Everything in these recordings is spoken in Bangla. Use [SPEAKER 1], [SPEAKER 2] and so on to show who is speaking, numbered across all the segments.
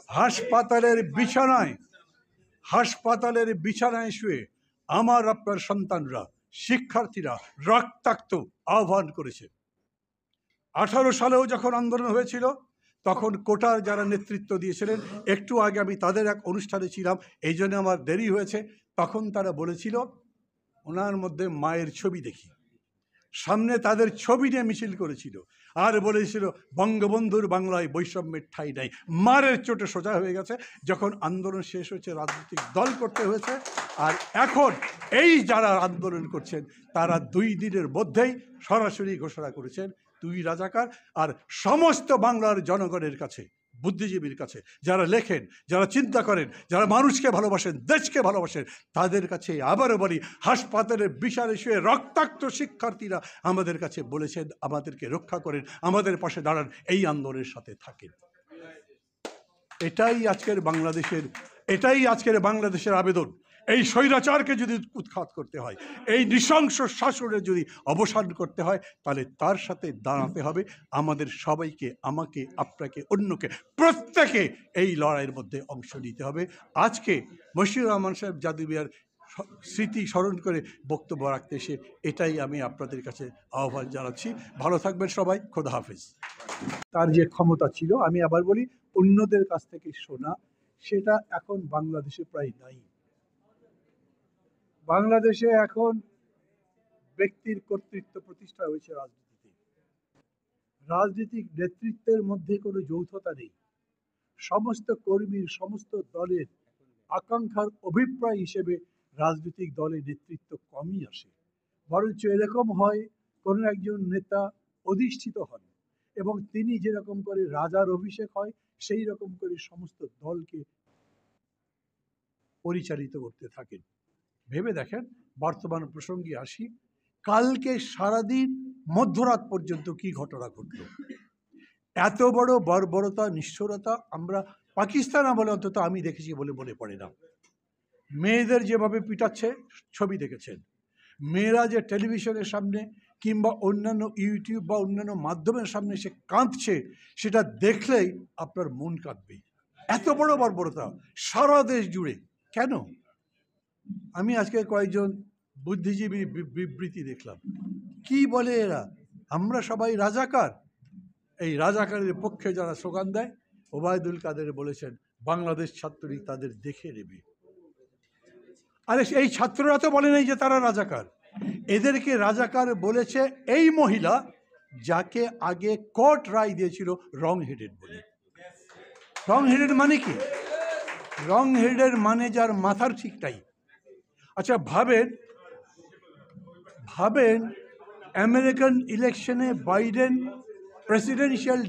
[SPEAKER 1] হাসপাতালের বিছানায় শুয়ে আমার আপনার সন্তানরা, শিক্ষার্থীরা রক্তাক্ত আহ্বান করেছে। 18 সালেও যখন আন্দোলন হয়েছিল তখন কোটার যারা নেতৃত্ব দিয়েছিলেন, একটু আগে আমি তাদের এক অনুষ্ঠানে ছিলাম, এই জন্য আমার দেরি হয়েছে, তখন তারা বলেছিল ওনার মধ্যে মায়ের ছবি দেখি। সামনে তাদের ছবি নিয়ে মিছিল করেছিল আর বলেছিল বঙ্গবন্ধুর বাংলায় বৈষম্যের ঠাঁই নাই। মারের চোটে সোজা হয়ে গেছে। যখন আন্দোলন শেষ হয়েছে রাজনৈতিক দল করতে হয়েছে। আর এখন এই যারা আন্দোলন করছেন তারা 2 দিনের মধ্যেই সরাসরি ঘোষণা করেছেন তুই রাজাকার। আর সমস্ত বাংলার জনগণের কাছে, বুদ্ধিজীবীর কাছে, যারা লেখেন, যারা চিন্তা করেন, যারা মানুষকে ভালোবাসেন, দেশকে ভালোবাসেন, তাদের কাছে আবারও বলি, হাসপাতালের বিশালে শুয়ে রক্তাক্ত শিক্ষার্থীরা আমাদের কাছে বলেছেন আমাদেরকে রক্ষা করেন, আমাদের পাশে দাঁড়ান, এই আন্দোলনের সাথে থাকেন। এটাই আজকের বাংলাদেশের আবেদন। এই স্বৈরাচারকে যদি উৎখাত করতে হয়, এই নৃশংস শাসনের যদি অবসান করতে হয়, তাহলে তার সাথে দাঁড়াতে হবে আমাদের সবাইকে, আমাকে, আপনাকে, অন্যকে, প্রত্যেকে এই লড়াইয়ের মধ্যে অংশ নিতে হবে। আজকে মশিউর রহমান সাহেব জাদুবিয়ার স্মৃতি স্মরণ করে বক্তব্য রাখতে এসে এটাই আমি আপনাদের কাছে আহ্বান জানাচ্ছি। ভালো থাকবেন সবাই। খোদা হাফেজ। তার যে ক্ষমতা ছিল, আমি আবার বলি, অন্যদের কাছ থেকে শোনা, সেটা এখন বাংলাদেশে প্রায় নাই। বাংলাদেশে এখন ব্যক্তির কর্তৃত্ব প্রতিষ্ঠা হয়েছে রাজনীতিতে। রাজনৈতিক নেতৃত্বের মধ্যে কোনো যৌথতা নেই। সমস্ত কর্মীর, সমস্ত দলের আকাঙ্ক্ষার অভিপ্রায় হিসেবে রাজনৈতিক দলের নেতৃত্ব কমই আসে। বরঞ্চ এরকম হয়, কোনো একজন নেতা অধিষ্ঠিত হন এবং তিনি যেরকম করে রাজার অভিষেক হয়, সেই রকম করে সমস্ত দলকে পরিচালিত করতে থাকেন। ভেবে দেখেন, বর্তমান প্রসঙ্গে আসি, কালকে সারাদিন মধ্যরাত পর্যন্ত কি ঘটনা ঘটল। এত বড় বর্বরতা, নিষ্ঠুরতা আমরা পাকিস্তান আমলে অন্তত আমি দেখেছি বলে মনে পড়ে না। মেয়েদের যেভাবে পিটাচ্ছে ছবি দেখেছেন, মেয়েরা যে টেলিভিশনের সামনে কিংবা অন্যান্য ইউটিউব বা অন্যান্য মাধ্যমের সামনে সে কাঁদছে, সেটা দেখলেই আপনার মন কাঁদবে। এত বড় বর্বরতা সারা দেশ জুড়ে কেন? আমি আজকে কয়েকজন বুদ্ধিজীবী বিবৃতি দেখলাম। কি বলে এরা? আমরা সবাই রাজাকার। এই রাজাকারের পক্ষে যারা স্লোগান দেয়, ওবায়দুল কাদের বলেছেন বাংলাদেশ ছাত্রলীগ তাদের দেখে নেবে। আরে এই ছাত্ররা তো বলে নাই যে তারা রাজাকার। এদেরকে রাজাকার বলেছে এই মহিলা, যাকে আগে কোর্ট রায় দিয়েছিল রং হেডেড বলে। রং হেডেড মানে কি? রং হেডের মানে যার মাথার ঠিক নাই। আচ্ছা ভাবেন আমেরিকান ইলেকশনে বাইডেন প্রেসিডেন্সিয়াল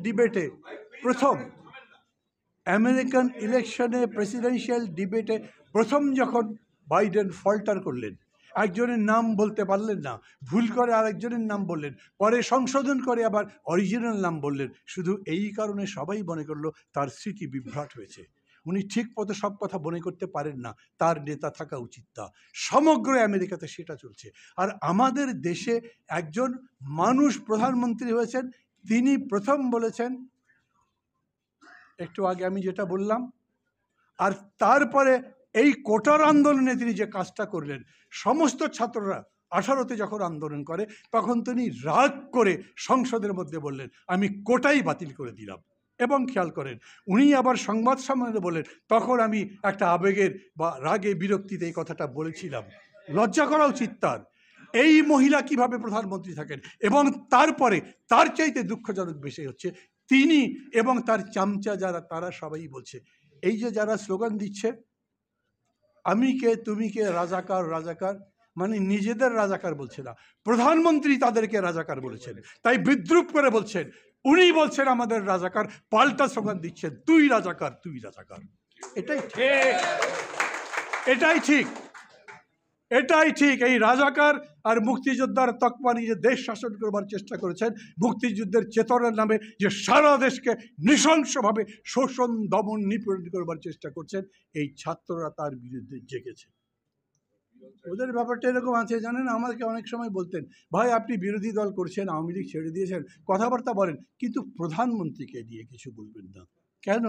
[SPEAKER 1] ডিবেটে প্রথম যখন বাইডেন ফল্টার করলেন, একজনের নাম বলতে পারলেন না, ভুল করে আরেকজনের নাম বললেন, পরে সংশোধন করে আবার অরিজিনাল নাম বললেন, শুধু এই কারণে সবাই মনে করলো তার স্মৃতি বিভ্রাট হয়েছে। উনি ঠিক মতো সব কথা মনে করতে পারেন না, তার নেতা থাকা উচিত তা। সমগ্র আমেরিকাতে সেটা চলছে। আর আমাদের দেশে একজন মানুষ প্রধানমন্ত্রী হয়েছেন, তিনি প্রথম বলেছেন একটু আগে আমি যেটা বললাম, আর তারপরে এই কোটার আন্দোলনে তিনি যে কাজটা করলেন, সমস্ত ছাত্ররা 18তে যখন আন্দোলন করে তখন তিনি রাগ করে সংসদের মধ্যে বললেন আমি কোটাই বাতিল করে দিলাম। এবং খেয়াল করেন, উনি আবার সংবাদ সম্মেলনে বললেন তখন আমি একটা আবেগের বা রাগে বিরক্তিতে এই কথাটা বলেছিলাম। লজ্জা করা উচিত তার। এই মহিলা কিভাবে প্রধানমন্ত্রী থাকেন? এবং তারপরে তার চাইতে দুঃখজনক বিষয় হচ্ছে তিনি এবং তার চামচা যারা, তারা সবাই বলছে, এই যে যারা স্লোগান দিচ্ছে আমি কে তুমি কে রাজাকার রাজাকার, মানে নিজেদের রাজাকার বলছে না, প্রধানমন্ত্রী তাদেরকে রাজাকার বলেছেন। তাই বিদ্রুপ করে বলছেন, উনি বলছেন আমাদের রাজাকার, পাল্টা স্লোগান দিচ্ছেন তুই রাজাকার তুই রাজাকার। এটাই ঠিক। এই রাজাকার আর মুক্তিযোদ্ধার তকমা নিয়ে দেশ শাসন করবার চেষ্টা করেছেন, মুক্তিযুদ্ধের চেতনার নামে যে সারা দেশকে নৃশংসভাবে শোষণ, দমন, নিপীড়ন করবার চেষ্টা করছেন, এই ছাত্ররা তার বিরুদ্ধে জেগেছে। ওদের ব্যাপারটা এরকম আছে, জানেন, আমাকে অনেক সময় বলতেন ভাই আপনি বিরোধী দল করছেন, আওয়ামী লীগ ছেড়ে দিয়েছেন, কথাবার্তা বলেন, কিন্তু প্রধানমন্ত্রীকে দিয়ে কিছু বলবেন না কেন?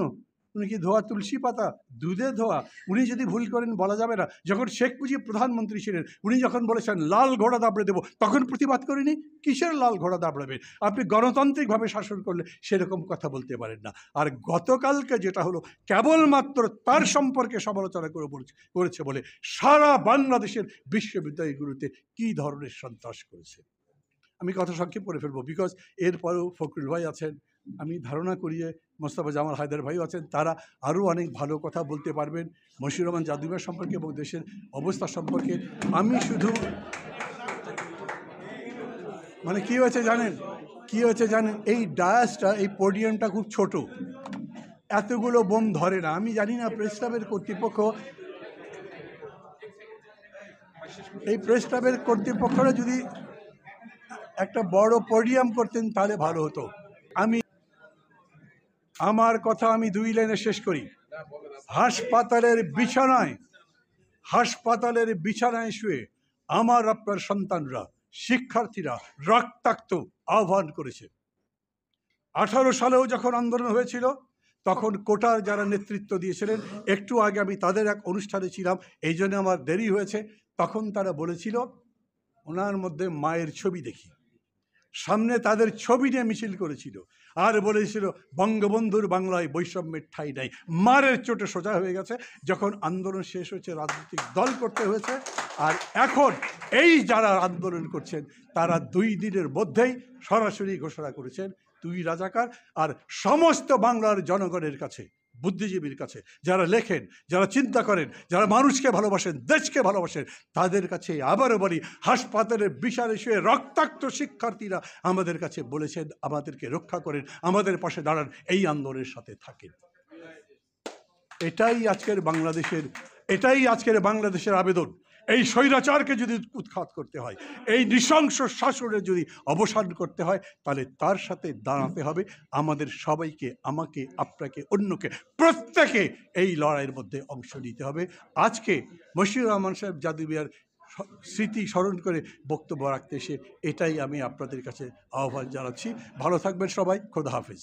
[SPEAKER 1] উনি কি ধোয়া তুলসী পাতা, দুধে ধোয়া? উনি যদি ভুল করেন বলা যাবে না? যখন শেখ মুজিব প্রধানমন্ত্রী ছিলেন, উনি যখন বলেছেন লাল ঘোড়া দাবড়ে দেবো, তখন প্রতিবাদ করেনি? কিসের লাল ঘোড়া দাবড়াবে? আপনি গণতান্ত্রিকভাবে শাসন করলে সেরকম কথা বলতে পারেন না। আর গতকালকে যেটা হলো, কেবলমাত্র তার সম্পর্কে সমালোচনা করেছে বলে সারা বাংলাদেশের বিশ্ববিদ্যালয়গুলোতে কী ধরনের সন্ত্রাস করেছে। আমি কথা সংক্ষেপ করে ফেলবো, বিকজ এরপরেও ফখরুল ভাই আছেন, আমি ধারণা করি যে মোস্তফা জামাল হায়দার ভাইও আছেন, তারা আরও অনেক ভালো কথা বলতে পারবেন মশিউর রহমান জাদুঘর সম্পর্কে এবং দেশের অবস্থা সম্পর্কে। আমি শুধু মানে কী হয়েছে জানেন, এই ডায়াসটা, এই পোডিয়ামটা খুব ছোট, এতগুলো বোম ধরে না। আমি জানি না প্রেস ক্লাবের কর্তৃপক্ষ, এই প্রেস ক্লাবের কর্তৃপক্ষরা যদি একটা বড় পোডিয়াম করতেন তাহলে ভালো হতো। আমার কথা আমি 2 লাইনে শেষ করি। হাসপাতালের বিছানায় শুয়ে আমার আপনার সন্তানরা, শিক্ষার্থীরা রক্তাক্ত আহ্বান করেছে। 18 সালেও যখন আন্দোলন হয়েছিল, তখন কোটার যারা নেতৃত্ব দিয়েছিলেন, একটু আগে আমি তাদের এক অনুষ্ঠানে ছিলাম, এই জন্য আমার দেরি হয়েছে, তখন তারা বলেছিল ওনার মধ্যে মায়ের ছবি দেখি। সামনে তাদের ছবি নিয়ে মিছিল করেছিল আর বলেছিল বঙ্গবন্ধুর বাংলায় বৈষম্যের ঠাঁই নাই। মারের চোটে সোজা হয়ে গেছে। যখন আন্দোলন শেষ হয়েছে, রাজনৈতিক দল করতে হয়েছে। আর এখন এই যারা আন্দোলন করছেন, তারা 2 দিনের মধ্যেই সরাসরি ঘোষণা করেছেন তুই রাজাকার। আর সমস্ত বাংলার জনগণের কাছে, বুদ্ধিজীবীর কাছে, যারা লেখেন, যারা চিন্তা করেন, যারা মানুষকে ভালোবাসেন, দেশকে ভালোবাসেন, তাদের কাছে আবারও বলি, হাসপাতালের বিশালে শুয়ে রক্তাক্ত শিক্ষার্থীরা আমাদের কাছে বলেছেন আমাদেরকে রক্ষা করেন, আমাদের পাশে দাঁড়ান, এই আন্দোলনের সাথে থাকেন। এটাই আজকের বাংলাদেশের আবেদন। এই স্বৈরাচারকে যদি উৎখাত করতে হয়, এই নৃশংস শাসনের যদি অবসান করতে হয়, তাহলে তার সাথে দাঁড়াতে হবে আমাদের সবাইকে, আমাকে, আপনাকে, অন্যকে, প্রত্যেকে এই লড়াইয়ের মধ্যে অংশ নিতে হবে। আজকে মশিউর রহমান সাহেব জাদুবিয়ার স্মৃতি স্মরণ করে বক্তব্য রাখতে এসে এটাই আমি আপনাদের কাছে আহ্বান জানাচ্ছি। ভালো থাকবেন সবাই। খোদা হাফেজ।